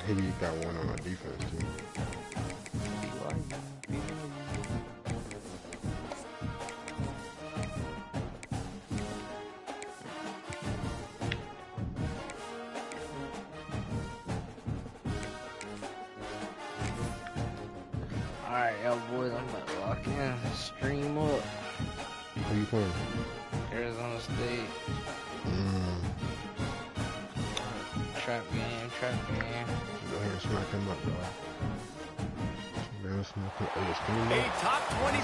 He got one on our defense too. Alright, y'all boys, I'm about to lock in. Stream up. Who you playing? Arizona State. Trap game. Go ahead and smack him up, dog. A top 25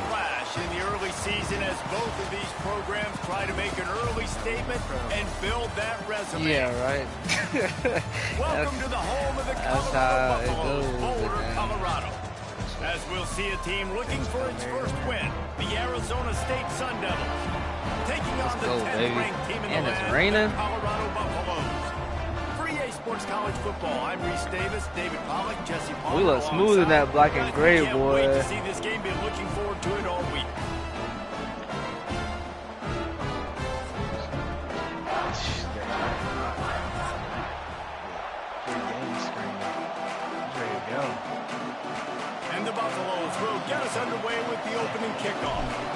flash in the early season as both of these programs try to make an early statement and build that resume. Yeah, right. Welcome to the home of the Colorado Buffaloes, Boulder, Colorado. As we'll see a team looking for its first win, the Arizona State Sun Devils, taking on the 10th ranked team in the land, the Colorado Buffaloes. Sports College Football. I'm Reese Davis, David Pollock, Jesse Palmer. We look smooth in that black and gray, boy. Wait to see this game. Been looking forward to it all week. And the Buffaloes will get us underway with the opening kickoff.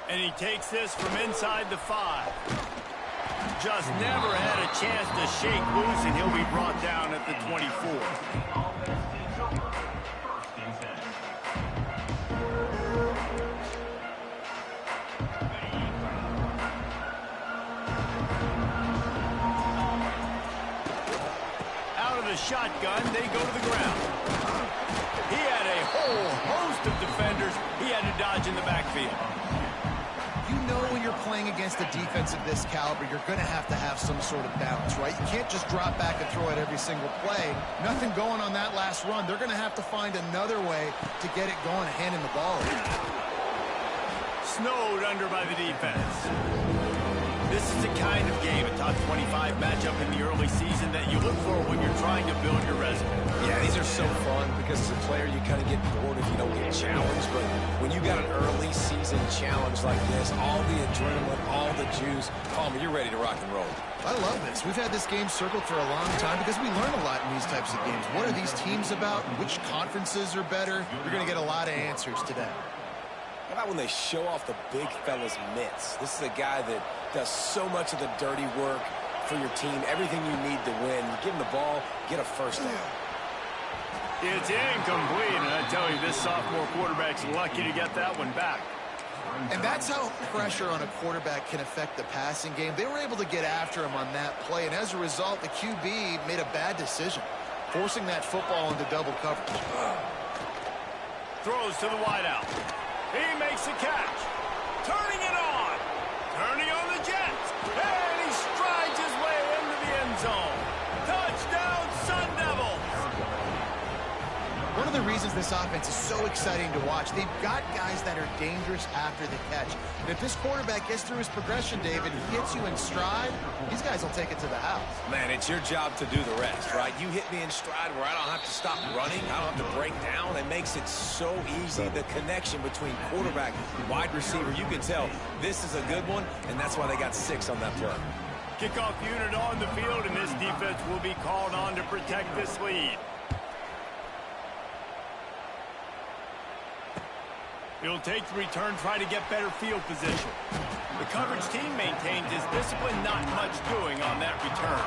And he takes this from inside the 5. Just never had a chance to shake loose, and he'll be brought down at the 24. Out of the shotgun, they go to the ground. He had a whole host of defenders he had to dodge in the backfield. When you're playing against a defense of this caliber, you're going to have some sort of balance, right? You can't just drop back and throw it every single play. Nothing going on that last run. They're going to have to find another way to get it going, handing the ball. Snowed under by the defense. This is the kind of game, a top 25 matchup in the early season that you look for when you're trying to build your resume. Yeah, these are so fun because as a player you kind of get bored if you don't get challenged. But when you got an early season challenge like this, all the adrenaline, all the juice, Palmer, you're ready to rock and roll. I love this. We've had this game circled for a long time because we learn a lot in these types of games. What are these teams about? Which conferences are better? You're going to get a lot of answers today. How about when they show off the big fella's mitts? This is a guy that does so much of the dirty work for your team, everything you need to win. You give him the ball, get a first down. It's incomplete, and I tell you, this sophomore quarterback's lucky to get that one back. And that's how pressure on a quarterback can affect the passing game. They were able to get after him on that play, and as a result, the QB made a bad decision, forcing that football into double coverage. Throws to the wideout. He makes the catch. Turning it on. Turning on the Jets. And he strides his way into the end zone. Touchdown, Sun Devils. One of the reasons this offense is so exciting to watch, they've got guys that are dangerous after the catch. And if this quarterback gets through his progression, David, he hits you in stride, these guys will take it to the house. Man, it's your job to do the rest, right? You hit me in stride where I don't have to stop running. I don't have to break down. It makes it so easy. The connection between quarterback and wide receiver, you can tell this is a good one, and that's why they got 6 on that play. Kickoff unit on the field, and this defense will be called on to protect this lead. He'll take the return, try to get better field position. The coverage team maintains his discipline, not much doing on that return.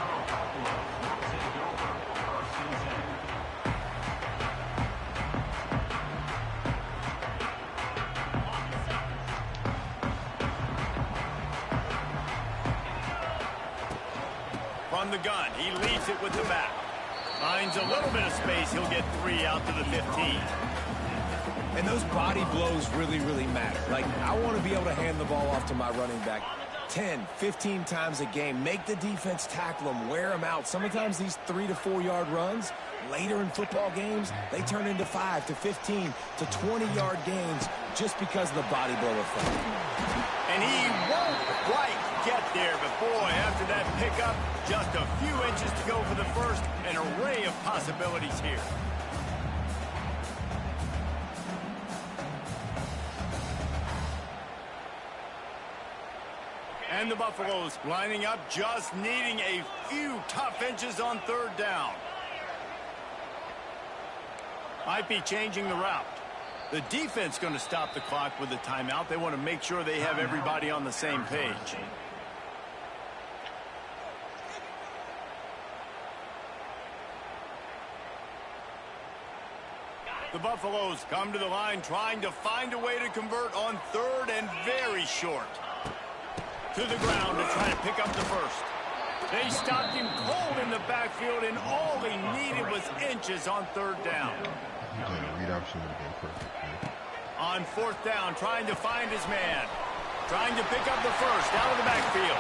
From the gun, he leads it with the back. Finds a little bit of space, he'll get 3 out to the 15. And those body blows really, really matter. Like, I want to be able to hand the ball off to my running back 10, 15 times a game. Make the defense tackle them, wear them out. Sometimes these 3 to 4 yard runs, later in football games, they turn into 5 to 15 to 20 yard gains just because of the body blow effect. And he won't quite get there, but boy, after that pickup, just a few inches to go for the first. An array of possibilities here. And the Buffaloes lining up, just needing a few tough inches on third down. Might be changing the route. The defense going to stop the clock with a timeout. They want to make sure they have everybody on the same page. The Buffaloes come to the line trying to find a way to convert on third and very short. To the ground to try to pick up the first. They stopped him cold in the backfield, and all he needed was inches on third down. Read option would have been perfect. Man. On fourth down, trying to find his man. Trying to pick up the first out of the backfield.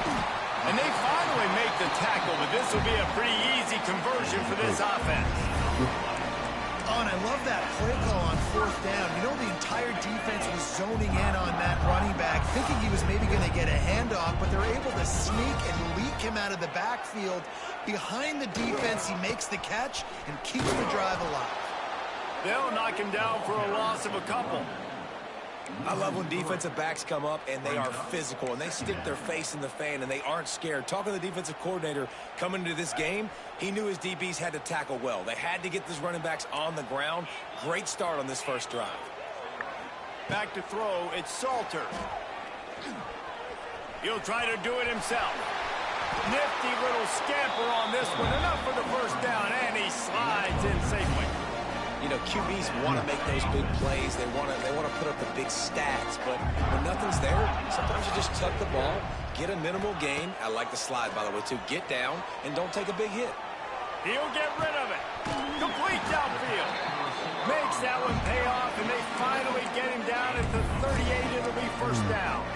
And they finally make the tackle, but this will be a pretty easy conversion for this offense. Oh, and I love that play call on fourth down. You know, the entire defense was zoning in on that running back, thinking he was maybe going to get a handoff, but they're able to sneak and leak him out of the backfield. Behind the defense, he makes the catch and keeps the drive alive. They'll knock him down for a loss of a couple. I love when defensive backs come up and they are physical and they stick their face in the fan and they aren't scared. Talking to the defensive coordinator coming into this game, he knew his DBs had to tackle well. They had to get these running backs on the ground. Great start on this first drive. Back to throw, it's Salter. He'll try to do it himself. Nifty little scamper on this one. Enough for the first down, and he slides in safely. You know, QBs want to make those big plays. They want to put up the big stats. But when nothing's there, sometimes you just tuck the ball, get a minimal gain. I like the slide, by the way, too. Get down and don't take a big hit. He'll get rid of it. Complete downfield. Makes that one pay off, and they finally get him down at the 38. It'll be first down.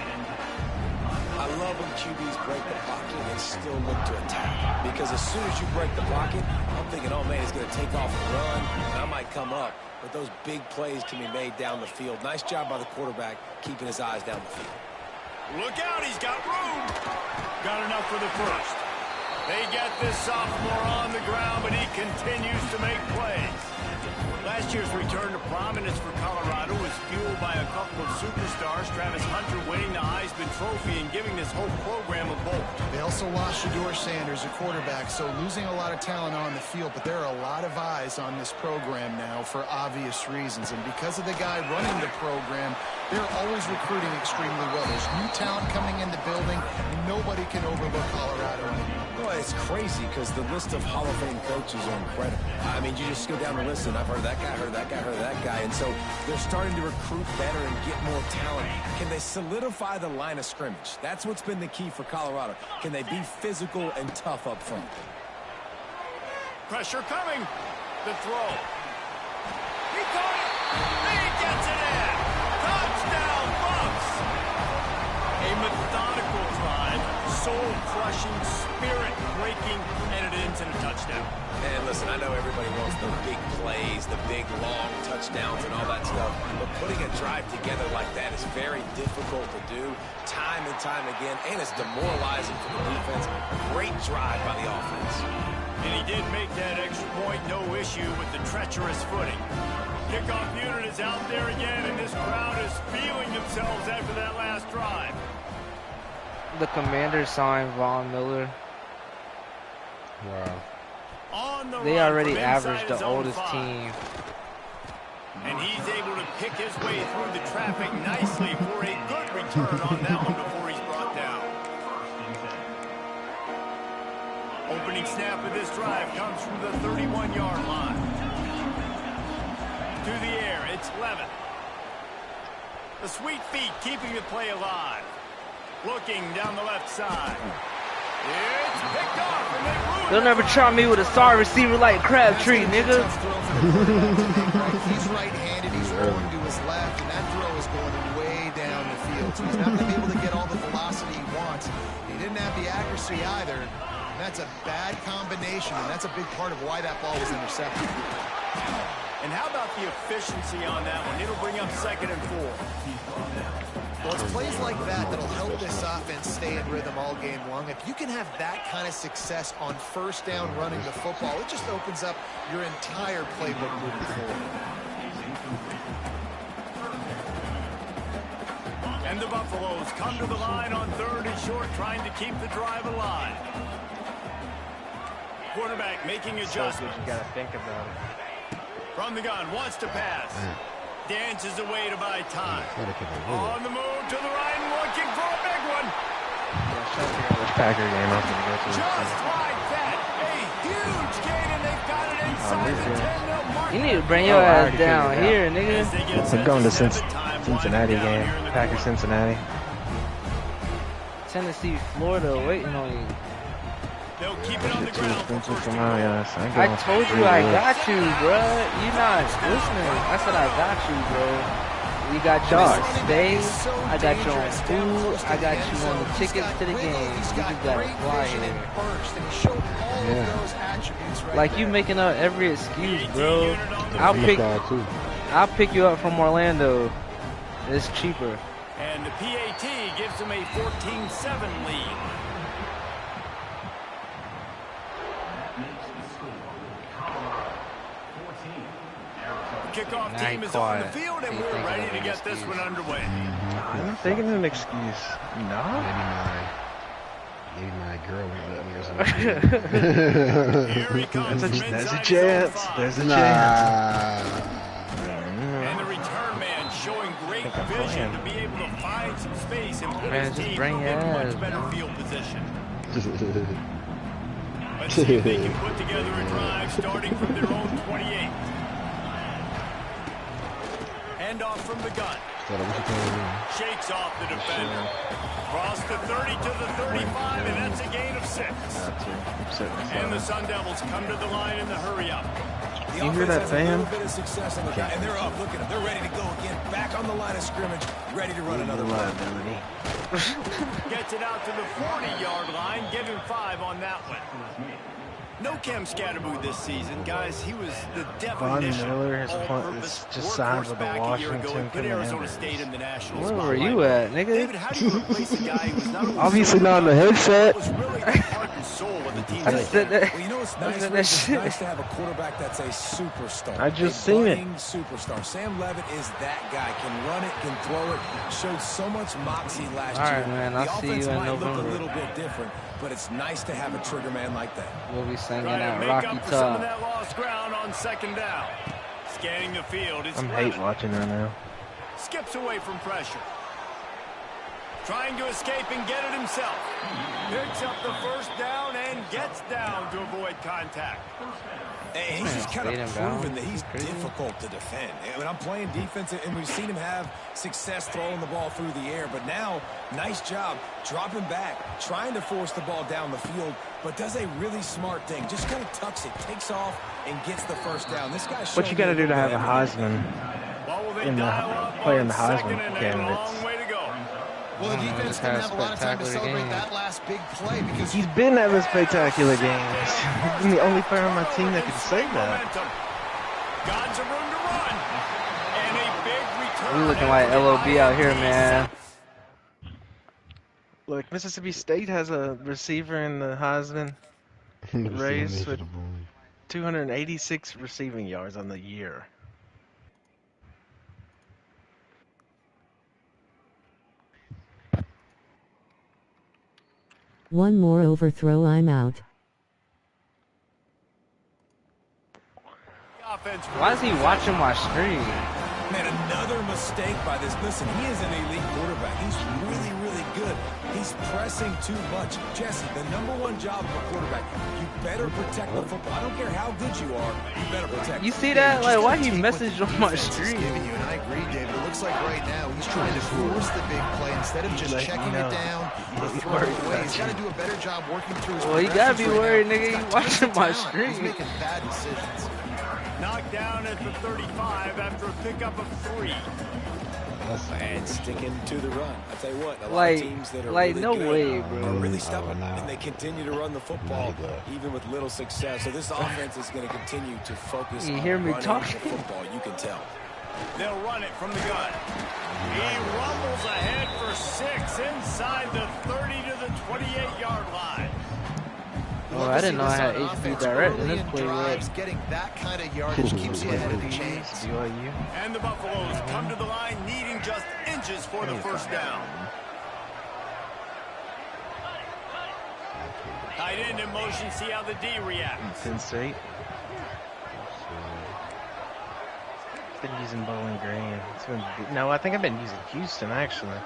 I love when QBs break the pocket and still look to attack. Because as soon as you break the pocket, I'm thinking, oh, man, he's going to take off and run, and I might come up. But those big plays can be made down the field. Nice job by the quarterback keeping his eyes down the field. Look out, he's got room. Got enough for the first. They get this sophomore on the ground, but he continues to make plays. Last year's return to prominence for Colorado was fueled by a couple of superstars, Travis Hunter winning the Heisman Trophy and giving this whole program a bolt. They also lost Shedeur Sanders, a quarterback, so losing a lot of talent on the field, but there are a lot of eyes on this program now for obvious reasons. And because of the guy running the program, they're always recruiting extremely well. There's new talent coming in the building. Nobody can overlook Colorado anymore. Well, it's crazy because the list of Hall of Fame coaches are incredible. I mean, you just go down the list, and I've heard that guy, heard that guy, heard that guy. And so they're starting to recruit better and get more talent. Can they solidify the line of scrimmage? That's what's been the key for Colorado. Can they be physical and tough up front? Pressure coming. The throw. He caught it. He gets it in. Touchdown, Bucks. A methodical drive, soul-crushing, spirit-breaking, and it ends in a touchdown. And listen, I know everybody wants the big plays, the big, long touchdowns and all that stuff, but putting a drive together like that is very difficult to do time and time again, and it's demoralizing for the defense. A great drive by the offense. And he did make that extra point, no issue with the treacherous footing. Kickoff unit is out there again, and this crowd is feeling themselves after that last drive. The Commanders signed Von Miller. Wow. They already averaged the oldest team. And he's able to pick his way through the traffic nicely for a good return on that one before he's brought down. Opening snap of this drive comes from the 31-yard line. To the air, it's Levin. The sweet feet keeping the play alive. Looking down the left side. It's picked off, and they ruined it. They'll never try me with a sorry receiver like Crabtree, nigga. He's right-handed, he's rolling to his left, and that throw is going way down the field. So he's not going to be able to get all the velocity he wants. He didn't have the accuracy either. And that's a bad combination, and that's a big part of why that ball was intercepted. And how about the efficiency on that one? It'll bring up 2nd and 4. Well, it's plays like that that'll help this offense stay in rhythm all game long. If you can have that kind of success on first down running the football, it just opens up your entire playbook moving forward. And the Buffaloes come to the line on 3rd and short, trying to keep the drive alive. Quarterback making adjustments. You gotta think about it. From the gun, wants to pass. Dances away to buy time. On the move to the right, looking for a big one. This Packer game up and go through. Just like that, a huge gain, and they've got it inside the 10-0 mark. You need to bring your ass down here, nigga. We're going to Cincinnati game. Packer Cincinnati. Tennessee, Florida, waiting on you. They'll keep it on the ground. I told you I got you, bruh. You not listening. I said I got you, bro. You got your stay. I got your own food. I got you on the tickets to the game. You just gotta fly here. Yeah. Like you making up every excuse, bro. I'll pick you up from Orlando. It's cheaper. And the PAT gives them a 14-7 lead. Kickoff team is on the field, and we're ready to get this one underway. I'm thinking of an excuse. No? Maybe my girl won't let me or something. Here he comes. There's a chance. There's a chance. And the return man showing great vision to be able to find some space and put his team in much better field position. Let's see if they can put together a drive starting from their own 28. Handoff from the gun. Shakes off the defender. Cross the 30 to the 35, and that's a gain of 6. And the Sun Devils come to the line in the hurry-up. You hear that, Sam? And they're up. Look at them. They're ready to go again. Back on the line of scrimmage, ready to run another liability. Gets it out to the 40-yard line. Give him 5 on that one. No Cam Scatterboo this season, guys. He was the definition Miller of has all-purpose just signed with the back a year ago and Washington put Arizona Commanders. State in the national Where spotlight. were you at, nigga? David, how do you replace a guy who was not only Obviously so not in the headset. was really the heart and soul of the team? I said that. Well, you know what's nice? That It's shit. nice to have a quarterback that's a superstar. I just a seen it. budding superstar. Sam Levitt is that guy. Can run it, can throw it. Showed so much moxie last All year. right, man. I'll the see you offense in might look November. a little bit different, but it's nice to have a trigger man like that. We'll be singing Trying to at make Rocky up for some of Top. that lost ground on second down. Scanning the field. It's I'm Levitt. hate watching right now. Skips away from pressure. Trying to escape and get it himself. Picks up the first down and gets down to avoid contact. And he's just kind of Fade him proven down. that he's Crazy. difficult to defend. And when I'm playing defense, and we've seen him have success throwing the ball through the air, but now, nice job dropping back, trying to force the ball down the field, but does a really smart thing. Just kind of tucks it, takes off, and gets the first down. This guy's What you got to do to have a Heisman Well, will they in the dial up player on in the second Heisman and a candidates? long way to go. Well, the defense just didn't had a have a lot of time to spectacular celebrate game. that last big play because He's been having spectacular games. He's the only player on my team that can say that. Got some room to run. And a big return. We looking like LOB out here, man. Look, Mississippi State has a receiver in the Heisman race with 286 receiving yards on the year. One more overthrow, I'm out. Why is he watching my screen? Man, another mistake by this. Listen, he is an elite quarterback. He's really, really good. He's pressing too much. Jesse, the #1 job of a quarterback, you better protect the football. I don't care how good you are, you better protect You it. see that? Like, why he messaged on my screen? giving you, and I agree, David. It looks like right now he's trying to force the big play instead of just checking it down or throwing it away. He's got to do a better job working through his Well, you gotta be progressions right worried, now. nigga. He's You got tons watching of my talent. screen. He's making bad decisions. Knocked down at the 35 after a pickup of 3. And sticking to the run. I tell you what, a lot Like- of teams that are like, really no good way, bro. are really stubborn, and they continue to run the football even with little success. So this offense is going to continue to focus You on hear me running talking? the football. You can tell. They'll run it from the gun. He rumbles ahead for 6 inside the 30 to the 28-yard line. Oh, I didn't know I had HB Direct in this play. Drives, getting that kind of yardage keeps you ahead of the chains. BYU. And the Buffaloes come to the line needing just inches for the first down. Tight end in motion, see how the D reacts. Penn State. Been using Bowling Green. No, I think I've been using Houston actually.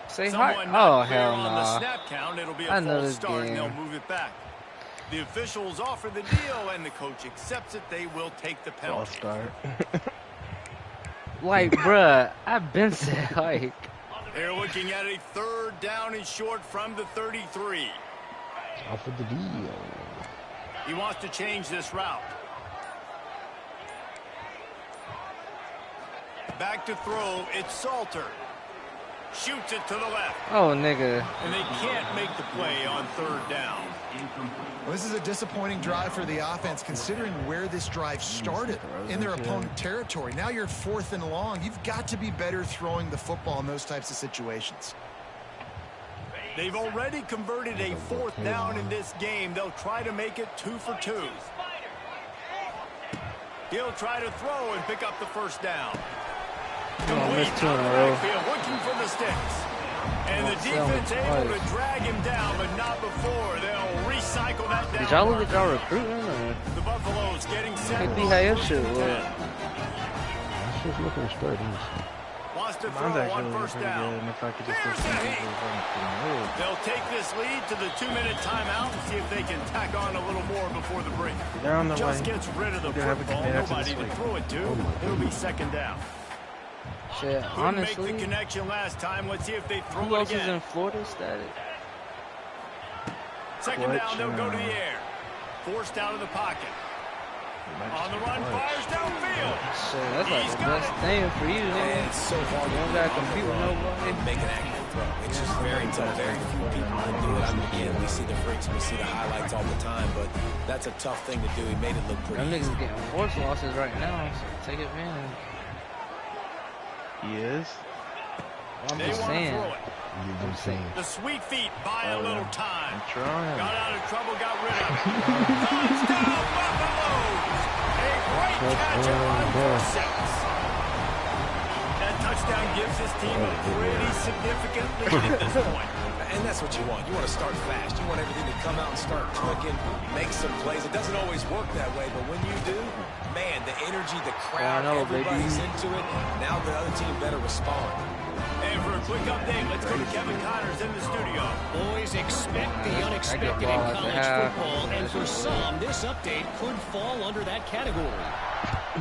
Say Someone hi. not Oh clear hell on the no! snap count. It'll be I a know false this start, and they'll game. move it back. The officials offer the deal, and the coach accepts it. They will take the False penalty. start. Like, bruh, I've been said like. They're looking at a third down and short from the 33. Off of the deal. He wants to change this route. Back to throw. It's Salter. Shoots it to the left. Oh nigga. And they can't make the play on third down. Well, this is a disappointing drive for the offense, considering where this drive started, in their opponent territory. Now you're 4th and long. You've got to be better throwing the football in those types of situations. They've already converted a 4th down in this game. They'll try to make it 2 for 2. He'll try to throw and pick up the first down. Missed 2 in a row. Looking for the sticks. And the defense able to drag him down, but not before. They'll recycle that down. Did y'all look at y'all recruiting? Or? The Buffaloes getting set. Could be how your shit look. That shit's looking straight. Wants to throw Mine's actually on looking first pretty down. good, and if I could just Here's get the heat. They'll take this lead to the 2-minute timeout and see if they can tack on a little more before the break. They're on the Just way. gets rid of the We're gonna have a football. commit after Nobody this to week. throw it to. It'll be second down. Shit, Couldn't make honestly, the connection last time. Let's see if they throw who it else is again. in Florida static? Second down, they'll go to the air. Forced out of the pocket. On the run, fires downfield. Shit, that's like He's the got best it. thing for you, And man. it's so hard You don't gotta compete with nobody. make an accurate throw. It's just very tough. Very few people can do it. I mean, again, we see the freaks, we see the highlights all the time, but that's a tough thing to do. He made it look Them pretty niggas easy. getting force losses right now, so take advantage. He is. I'm They just want to saying. throw it. I'm saying. The sweet feet buy a little time. I'm trying. Got out of trouble, got rid of it. Touchdown, Buffaloes! A great catch and run for 6. That touchdown gives his team a pretty significant lead at this point. And that's what you want. You want to start fast. You want everything to come out and start clicking, make some plays. It doesn't always work that way, but when you do, man, the energy, the crowd, everybody's into it. Now the other team better respond. And for a quick update, let's go to Kevin Connors in the studio. Boys, expect the unexpected in ball at the college half. football, and for some, this update could fall under that category.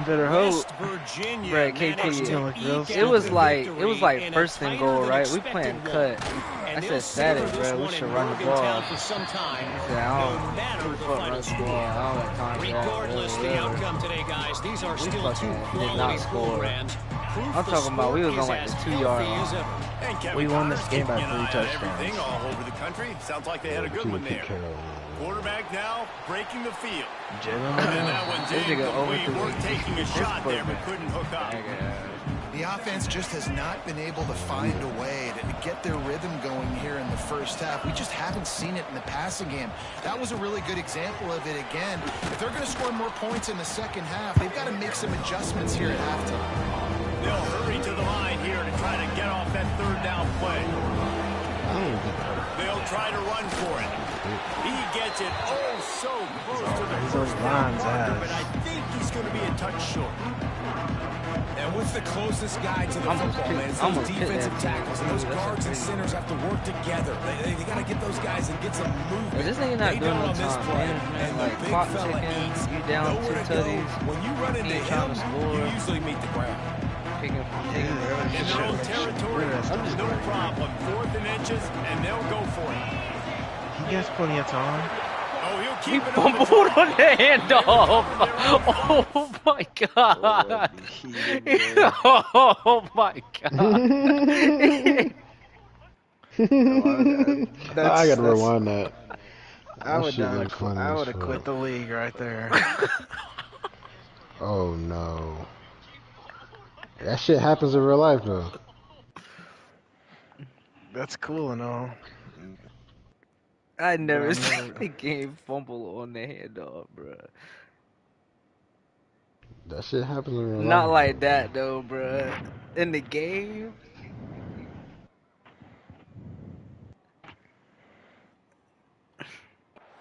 Better hope. West Virginia Right, managed KT, to look real eke It out was the like victory in a first and tighter goal, than right? We expected playing one. cut. And I they'll said static, savor this bro. We one should in run the Morgantown ball. for some time, I said, I no don't matter the fuck final run the score. ball. I don't have time for that. Regardless the Whatever. outcome today, guys, these are still two fucking did quality not score. programs. Proof I'm the talking about we sport was on is like as the 2-yard healthy as line. ever. And Kevin We won Connors this game by keeping an 3 eye on everything touchdowns. all over the country. Sounds like they had a good one there. Quarterback now breaking the field. And that one's This nigga incomplete. overthrew We're it. taking a This shot there, but quarterback. couldn't hook up. The offense just has not been able to find a way to get their rhythm going here in the first half. We just haven't seen it in the passing game. That was a really good example of it again. If they're going to score more points in the second half, they've got to make some adjustments here at halftime. They'll hurry to the line here to try to get off that third down play. They'll try to run for it. He gets it so close to the first down marker, but I think he's going to be a touch short. And what's the closest guy to the football, man? It's those defensive tackles, and those guards and centers have to work together. They got to get those guys and get some movement. Is this nigga not They doing don't no on this time play. management? And the Like big clock fella ticking, eats. you down Nowhere 2 to go. tutties. When you run into ain't trying to him, score. you usually meet the ground. Taking In their own territory, no problem. 4th and inches, and they'll go for it. He has plenty of time. Oh, he'll He keep it on the fumbled drive. on the handoff. Oh my god. Oh my god. I gotta rewind that. I would shit have look funny as fuck. quit the league right there. Oh no. That shit happens in real life though. That's cool and all. I never I've seen never- the game fumble on the handoff, bro. That shit happens in real life. Not like that though, bruh. In the game.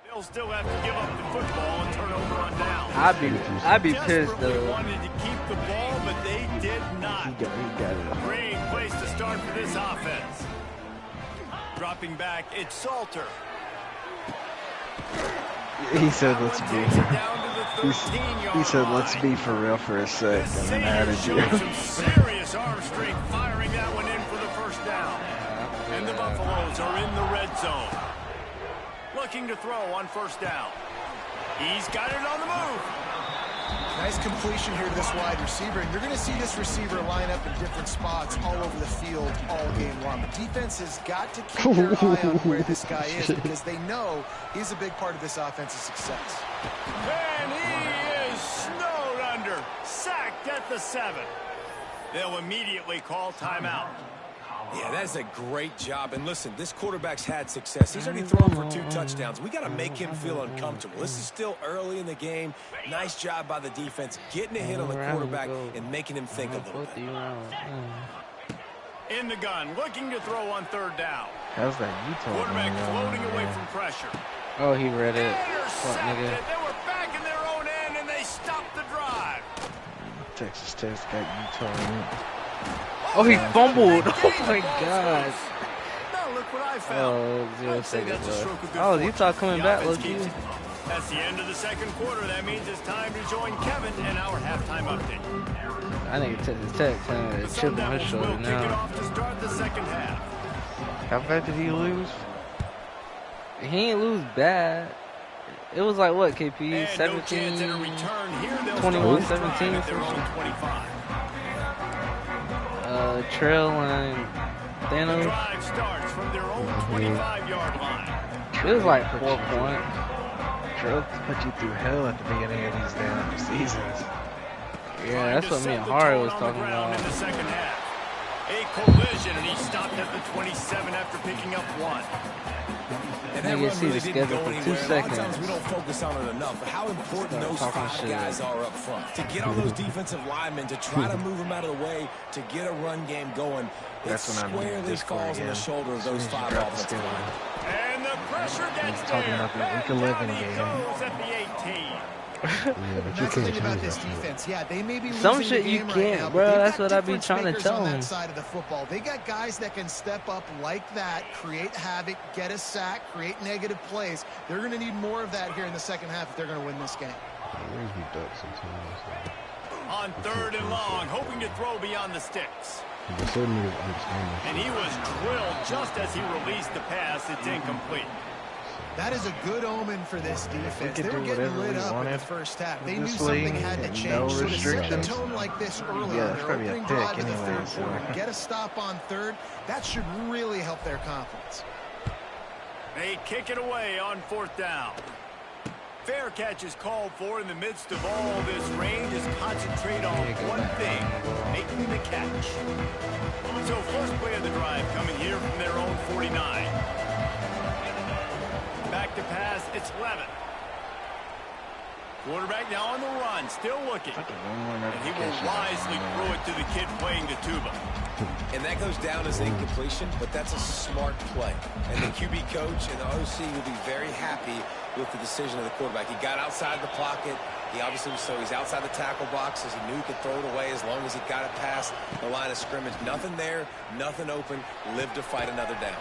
They'll still have to give up the football and turn over on down. I'd be pissed though. Wanted to keep the ball, but they did not. He got it. Great place to start for this offense. Dropping back, it's Salter. He said, "Let's be." He said, "Let's be for real for a sec," and then added you. Some serious arm strength, firing that one in for the first down. And the Buffaloes are in the red zone. Looking to throw on first down. He's got it on the move. Nice completion here to this wide receiver, and you're going to see this receiver line up in different spots all over the field all game long. The defense has got to keep their eye on where this guy is because they know he's a big part of this offense's success. And he is snowed under, sacked at the 7. They'll immediately call timeout. Yeah, that's a great job. And listen, this quarterback's had success. He's already thrown for 2 touchdowns. We got to make him feel uncomfortable. This is still early in the game. Nice job by the defense, getting a hit on the quarterback and making him think a little bit. In the gun, looking to throw on third down. How's that Utah? Quarterback floating away from pressure. Oh, he read it. Fuck, nigga. They were back in their own end, and they stopped the drive. Texas Tech's got Utah in it. Oh, he fumbled. Oh, my God. Now look what I found. Oh, 0 I'd say seconds that's a stroke of left. good Oh, fortune. Utah coming The back, offense low-key. keeps it. That's the end of the second quarter. That means it's time to join Kevin in our halftime update. I think Texas Tech kind The of Sun chip on his Devils will shoulder kick it now. off to start the second half. How bad did he lose? He ain't lose bad. It was like, what, KP? And 17? no chance at a return here. They'll 21, start the drive 17 at their own 25. Trail and The Thanos. drive starts from their own 25-yard line. It was like 4 points. Drugs put you through hell at the beginning of these damn seasons. Yeah, that's what me and Hari was talking about. In the second half. A collision, and he stopped at the 27 after picking up 1. And that Nigga, run see really the didn't schedule go for anywhere. 2 A lot of times seconds. we don't focus on it enough, but how important those talking 5 shit. guys are up front. To get on those defensive linemen, to try to move them out of the way, to get a run game going, That's it when I'm in squarely Discord falls on the again. shoulder of As soon those as you 5 drop the offensive schedule. linemen. And the pressure gets He's talking there. about the Back Week 11 down he game. goes at the 18. Yeah, but you That's the can't thing change about that this shit. defense. Yeah, they may be Some losing shit the you game can't, right now, bro. but they've That's got what I be different trying to makers tell on them. that side of the football. They got guys that can step up like that, create havoc, get a sack, create negative plays. They're going to need more of that here in the second half if they're going to win this game. Always be ducks sometimes. On third and long, hoping to throw beyond the sticks. But certain niggas understand that And shit. he was drilled just as he released the pass. It's incomplete. That is a good omen for this defense. could They were do getting whatever lit we up in wanted the first half. They with knew this something league had to and change. no So to set the restrictions. tone like this early Yeah, on it's their gonna be a opening pick drive of the anyway, third so- quarter, get a stop on third, that should really help their confidence. They kick it away on fourth down. Fair catch is called for in the midst of all this rain. Just concentrate on one thing, making the catch. So first play of the drive coming here from their own 49. Back to pass, it's Levin. Quarterback now on the run, still looking. And he will wisely throw it to the kid playing the tuba. And that goes down as incompletion, but that's a smart play. And the QB coach and the OC will be very happy with the decision of the quarterback. He got outside the pocket. He obviously so he's outside the tackle box as he knew he could throw it away as long as he got it past the line of scrimmage. Nothing there, nothing open. Lived to fight another down.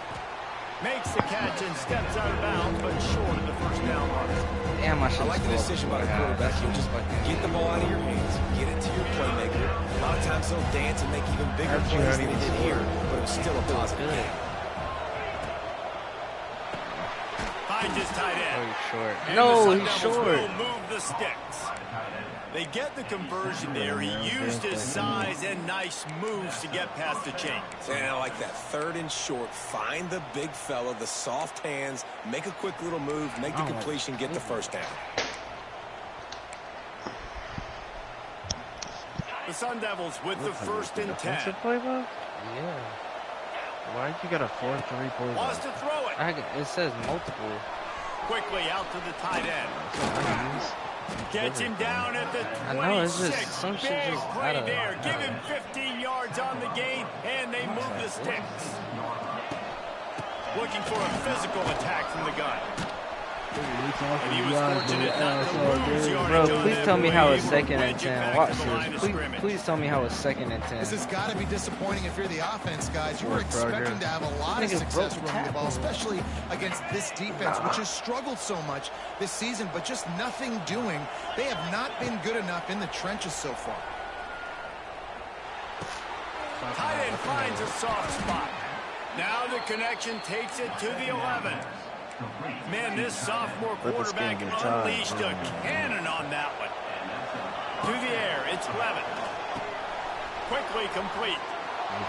Makes the catch and steps out of bounds, but short of the first down mark. Damn, I like the decision by the quarterback. He'll just get the ball out of your hands, get it to your playmaker. A lot of times he'll dance and make even bigger plays than he did here, but it was still a positive game. Finds his tight Oh, end. he's short. And No, the Sun he's Devils short. will move the sticks. They get the conversion there. He used his size and nice moves to get past the chains. And I like that. Third and short. Find the big fella, the soft hands, make a quick little move, make the completion, get the first down. The Sun Devils with the first and 10. Defensive playbook? Yeah. Why you got a 4-3 playbook? Wants to throw it. It says multiple. Quickly out to the tight end. Gets him down at the 26. I know, it's just some shit Big just play out of there. Give him 15 yards on the gain, and they move the sticks. Looking for a physical attack from the gun. And he was fortunate not to lose yardage. Bro, please tell me how it's 2nd and 10. Watch this. Please tell me how it's 2nd and 10. This has got to be disappointing if you're the offense, guys. You were expecting to have a lot of success running the ball, especially against this defense, which has struggled so much this season, but just nothing doing. They have not been good enough in the trenches so far. Tight end finds a soft spot. Now the connection takes it to the 11. Man, this sophomore quarterback unleashed a cannon on that one. To the air, it's Levin. Quickly complete.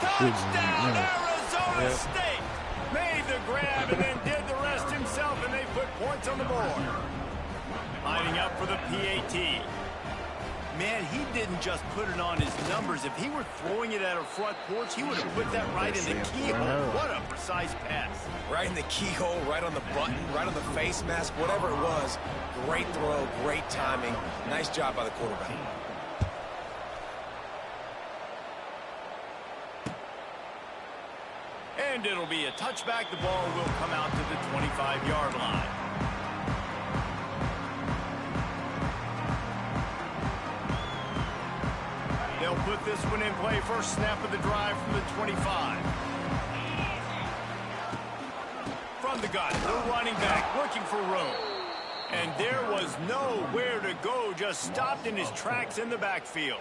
Touchdown, Arizona State! Made the grab and then did the rest himself, and they put points on the board. Lining up for the PAT. Man, he didn't just put it on his numbers. If he were throwing it at a front porch, he would have put that right in the keyhole. What a precise pass. Right in the keyhole, right on the button, right on the face mask, whatever it was. Great throw, great timing. Nice job by the quarterback. And it'll be a touchback. The ball will come out to the 25-yard line. They'll put this one in play. First snap of the drive from the 25. From the gun, the running back looking for room. And there was nowhere to go, just stopped in his tracks in the backfield.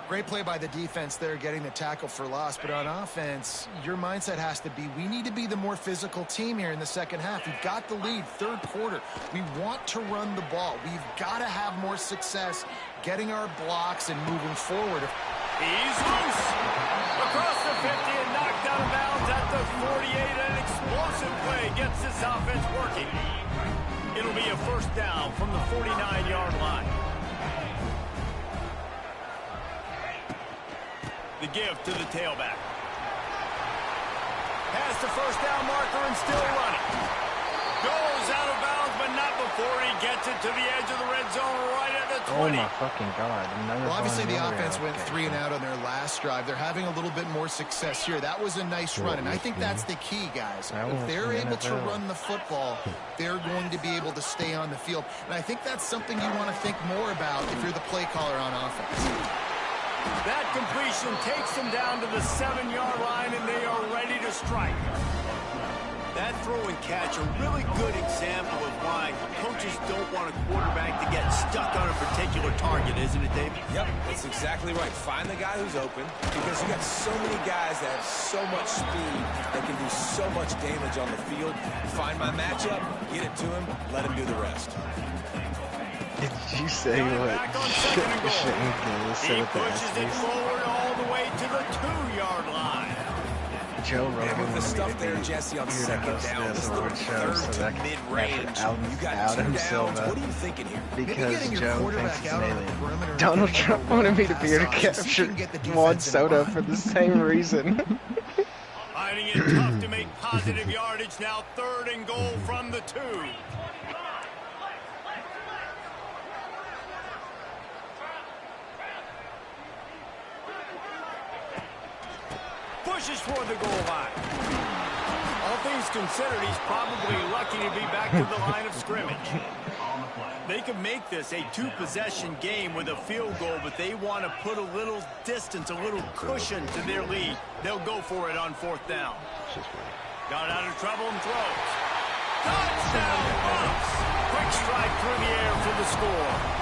Great play by the defense there, getting the tackle for loss. But on offense, your mindset has to be, we need to be the more physical team here in the second half. We've got the lead, third quarter. We want to run the ball. We've got to have more success getting our blocks and moving forward. He's loose. Across the 50 and knocked out of bounds at the 48. An explosive play gets this offense working. It'll be a first down from the 49-yard line. The give to the tailback. Past the first down marker and still running. Goes out of bounds, but not before he gets it to the edge of the red zone right at the 20. Oh my fucking God. Well, obviously the offense went 3 and out on their last drive. They're having a little bit more success here. That was a nice run, and I think that's the key, guys. If they're able to run the football, they're going to be able to stay on the field. And I think that's something you want to think more about if you're the play caller on offense. That completion takes them down to the 7-yard line, and they are ready to strike. That throw and catch, a really good example of why coaches don't want a quarterback to get stuck on a particular target, isn't it, David? Yep, that's exactly right. Find the guy who's open, because you got so many guys that have so much speed that can do so much damage on the field. Find my matchup, get it to him, let him do the rest. Did you say what? He pushes it forward all the way to the 2-yard line. Joe Rogan with the stuff there, Jesse, on second down. This is the third to mid-range. You got 2 downs. What are you thinking here? Because Joe thinks he's an alien. Donald Trump wanted me to be able to capture Juan Soto for the same reason. Finding it tough to make positive yardage. Now 3rd and goal from the 2. Pushes for the goal line. All things considered, he's probably lucky to be back to the line of scrimmage. They could make this a 2-possession game with a field goal, but they want to put a little distance, a little cushion to their lead. They'll go for it on 4th down. Got out of trouble and throws. Touchdown, Bucks! Quick strike through the air for the score.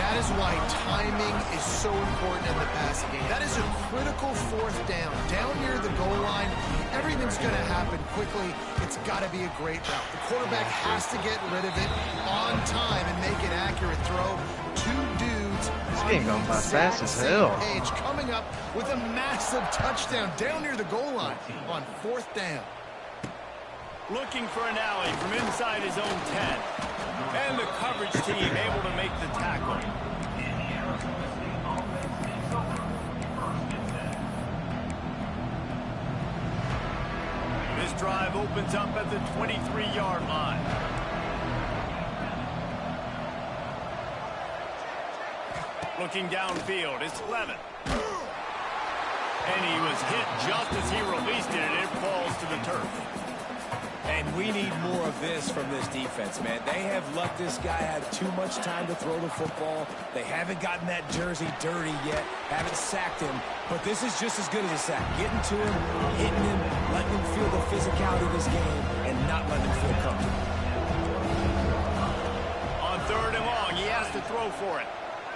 That is why timing is so important in the passing game. That is a critical 4th down. Down near the goal line, everything's going to happen quickly. It's got to be a great route. The quarterback has to get rid of it on time and make an accurate throw. 2 dudes this game going by fast as hell. Page coming up with a massive touchdown down near the goal line on 4th down. Looking for an alley from inside his own 10. And the coverage team able to make the tackle. This drive opens up at the 23-yard line. Looking downfield, it's Levin. And he was hit just as he released it, and it falls to the turf. And we need more of this from this defense, man. They have let this guy have too much time to throw the football. They haven't gotten that jersey dirty yet, haven't sacked him. But this is just as good as a sack. Getting to him, hitting him, letting him feel the physicality of this game, and not letting him feel comfortable. On 3rd and long, he has to throw for it.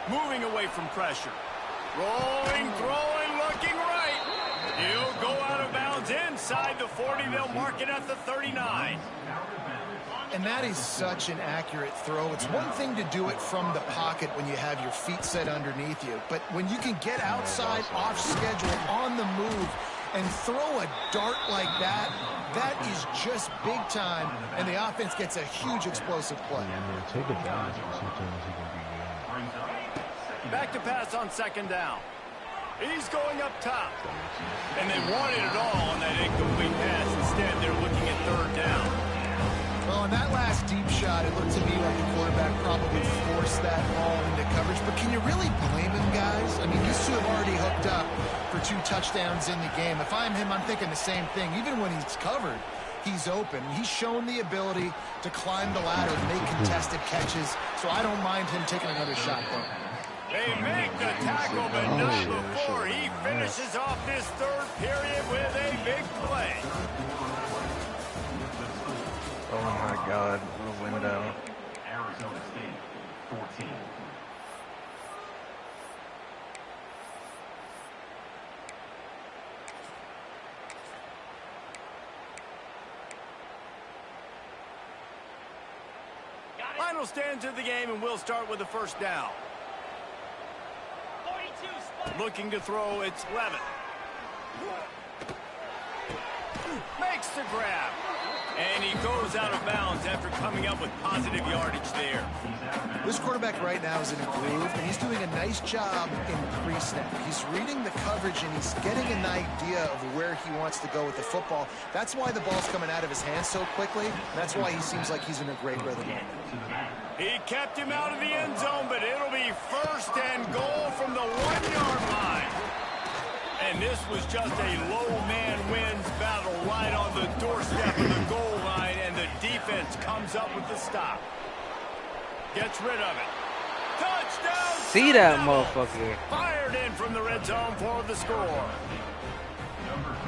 Moving away from pressure. Rolling, throwing, looking right. He'll go out of bounds inside the 40. They'll mark it at the 39. And that is such an accurate throw. It's one thing to do it from the pocket when you have your feet set underneath you. But when you can get outside, off schedule, on the move, and throw a dart like that, that is just big time. And the offense gets a huge explosive play. Take it down. Sometimes he can be good. Back to pass on 2nd down. He's going up top. And they wanted it all on that incomplete pass. Instead, they're looking at 3rd down. Well, on that last deep shot, it looked to me like the quarterback probably forced that ball into coverage. But can you really blame him, guys? I mean, these two have already hooked up for 2 touchdowns in the game. If I'm him, I'm thinking the same thing. Even when he's covered, he's open. He's shown the ability to climb the ladder and make contested catches. So I don't mind him taking another shot, though. They make the tackle, but not before he finishes off this 3rd period with a big play. Oh my God, what a window. Arizona State, 14. Final stands of the game, and we'll start with the 1st down. Looking to throw, it's Levin. Makes the grab. And he goes out of bounds after coming up with positive yardage there. This quarterback right now is in a groove, and he's doing a nice job in pre-snap. He's reading the coverage, and he's getting an idea of where he wants to go with the football. That's why the ball's coming out of his hands so quickly. That's why he seems like he's in a great rhythm. He kept him out of the end zone, but it'll be 1st and goal from the 1-yard line. And this was just a low man wins battle right on the doorstep of the goal line, and the defense comes up with the stop. Gets rid of it. Touchdown! See that motherfucker. Fired in from the red zone for the score.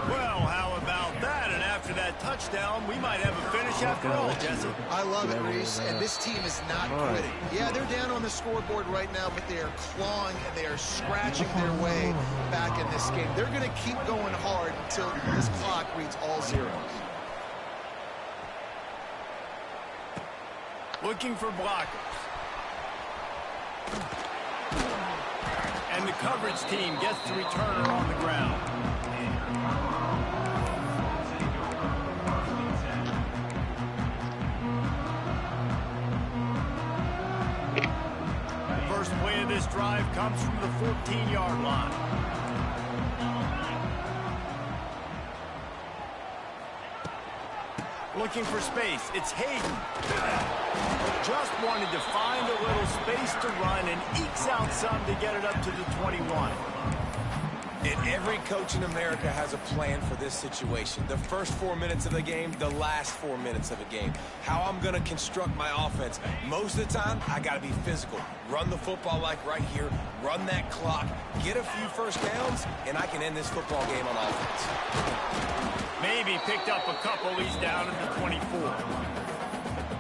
Well, how about that? And after that touchdown, we might have a finish after all, Jesse. I love it, Reese, and this team is not quitting. Yeah, they're down on the scoreboard right now, but they are clawing and they are scratching their way back in this game. They're going to keep going hard until this clock reads all zeros. Looking for blockers. And the coverage team gets the returner on the ground. First play of this drive comes from the 14-yard line. Looking for space. It's Hayden. Just wanted to find a little space to run and ekes out some to get it up to the 21. And every coach in America has a plan for this situation. The first 4 minutes of the game, the last 4 minutes of a game. How I'm going to construct my offense. Most of the time, I got to be physical. Run the football like right here. Run that clock. Get a few first downs, and I can end this football game on offense. Maybe picked up a couple. He's down at the 24.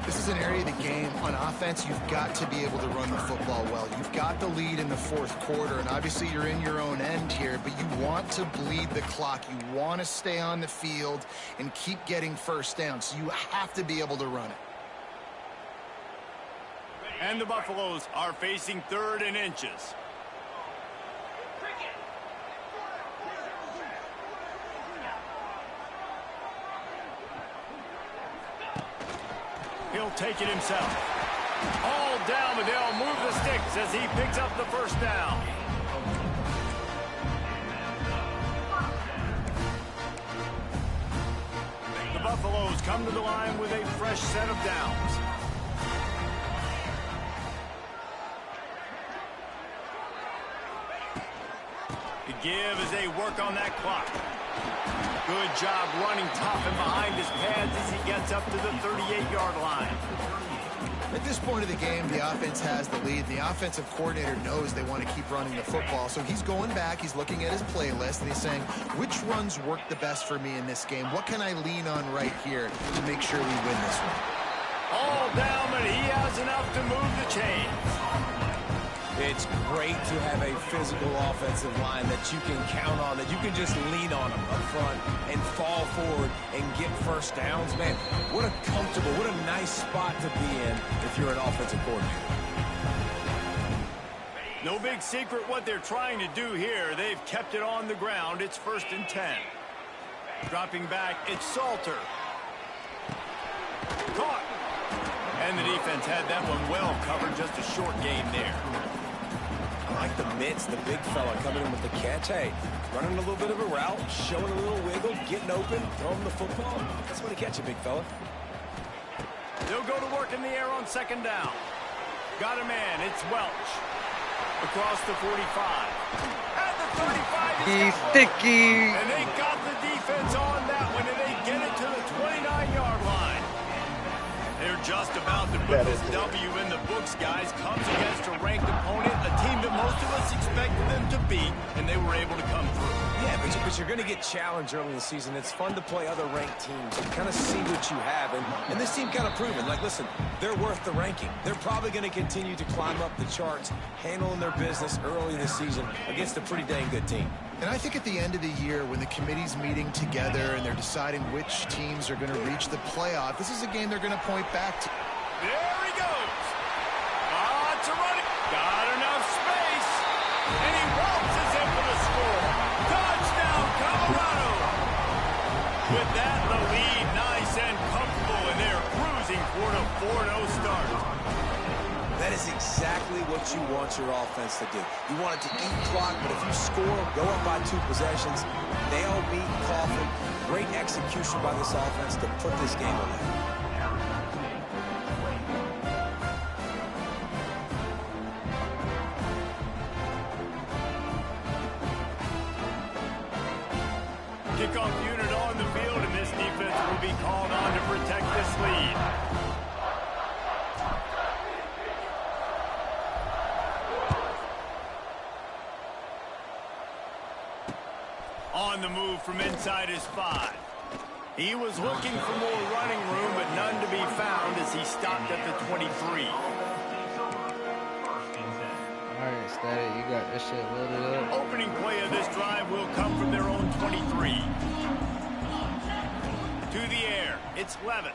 This is an area of the game on offense you've got to be able to run the football well. You've got the lead in the 4th quarter, and obviously you're in your own end here, but you want to bleed the clock. You want to stay on the field and keep getting first down, so you have to be able to run it. And the Buffaloes are facing 3rd and inches. He'll take it himself. All down, but they'll move the sticks as he picks up the first down. The Buffaloes come to the line with a fresh set of downs. give as they work on that clock. Good job running tough and behind his pads as he gets up to the 38-yard line. At this point of the game, the offense has the lead. The offensive coordinator knows they want to keep running the football. So he's going back, he's looking at his playlist, and he's saying, which runs work the best for me in this game? What can I lean on right here to make sure we win this one? All down, but he has enough to move the chains. It's great to have a physical offensive line that you can count on, that you can just lean on them up front and fall forward and get first downs. Man, what a comfortable, what a nice spot to be in if you're an offensive coordinator. No big secret what they're trying to do here. They've kept it on the ground. It's 1st and 10. Dropping back, it's Salter. Caught. And the defense had that one well covered. Just a short game there. I like the mitts, the big fella coming in with the catch. Hey, running a little bit of a route, showing a little wiggle, getting open, throwing the football. That's when he catch you, big fella. They'll go to work in the air on 2nd down. Got a man. It's Welch. Across the 45. At the 35. He's sticky. And they got the defense on that one, and they get it to the 29-yard line. They're just about to put this W in the books, guys. Comes against a ranked opponent, a team that most of us expected them to beat, and they were able to come through. Yeah, but you're going to get challenged early in the season. It's fun to play other ranked teams and kind of see what you have. And this team kind of proven, like, listen, they're worth the ranking. They're probably going to continue to climb up the charts, handling their business early this season against a pretty dang good team. And I think at the end of the year, when the committee's meeting together and they're deciding which teams are going to reach the playoff, this is a game they're going to point back to. There he goes. To run it. Got enough space. And he waltzes in for the score. Touchdown, Colorado. With that, the lead nice and comfortable, and they're cruising toward a 4-0 start. That is exactly what you want your offense to do. You want it to eat clock, but if you score, go up by 2 possessions, nail, beat, coffin. Great execution by this offense to put this game away. Kickoff unit on the field, and this defense will be called on to protect this lead. On the move from inside his 5. He was looking for more running room, but none to be found as he stopped at the 23. Alright, Static, you got this shit loaded up. Opening play of this drive will come from their own 23. To the air, it's Levitt.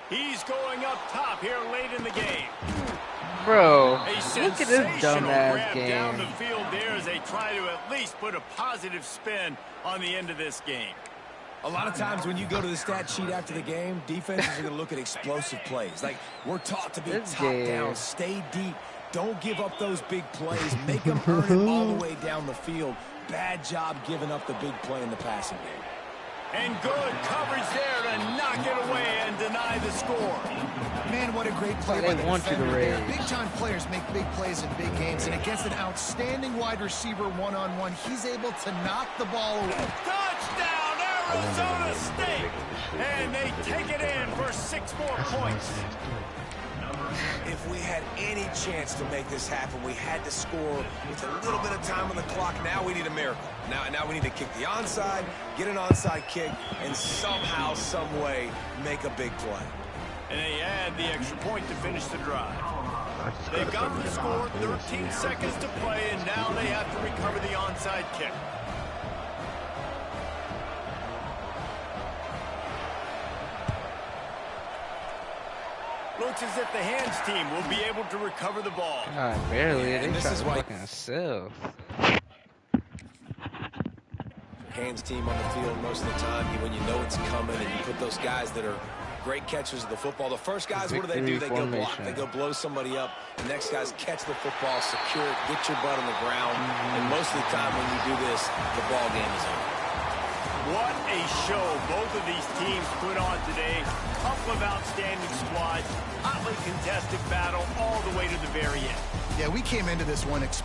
He's going up top here late in the game. Bro, A look at this dumbass grab game. down the field there as they try to at least put a positive spin on the end of this game. A lot of times when you go to the stat sheet after the game, defenses are going to look at explosive plays. Like, we're taught to be top down, stay deep, don't give up those big plays, make them earn it all the way down the field. Bad job giving up the big play in the passing game. And good coverage there to knock it away and deny the score. Man, what a great play by the want you to defender there. rage. Big-time players make big plays in big games, and against an outstanding wide receiver one-on-one, he's able to knock the ball away. Touchdown, Arizona State! And they take it in for 6 more points. If we had any chance to make this happen, we had to score with a little bit of time on the clock. Now we need a miracle. Now we need to kick the onside, get an onside kick, and somehow, some way, make a big play. And they add the extra point to finish the drive. They've got the score, 13 seconds to play, and now they have to recover the onside kick. Looks as if the hands team will be able to recover the ball. God, barely. They And this try is to why- fucking sell. Hands team on the field most of the time, when you know it's coming and you put those guys that are great catchers of the football. The first guys, what do? They Victory go block. formation. They go blow somebody up. The next guys catch the football, secure it, get your butt on the ground. And most of the time when you do this, the ball game is over. What a show both of these teams put on today. Couple of outstanding squads, hotly contested battle all the way to the very end. Yeah, we came into this one expecting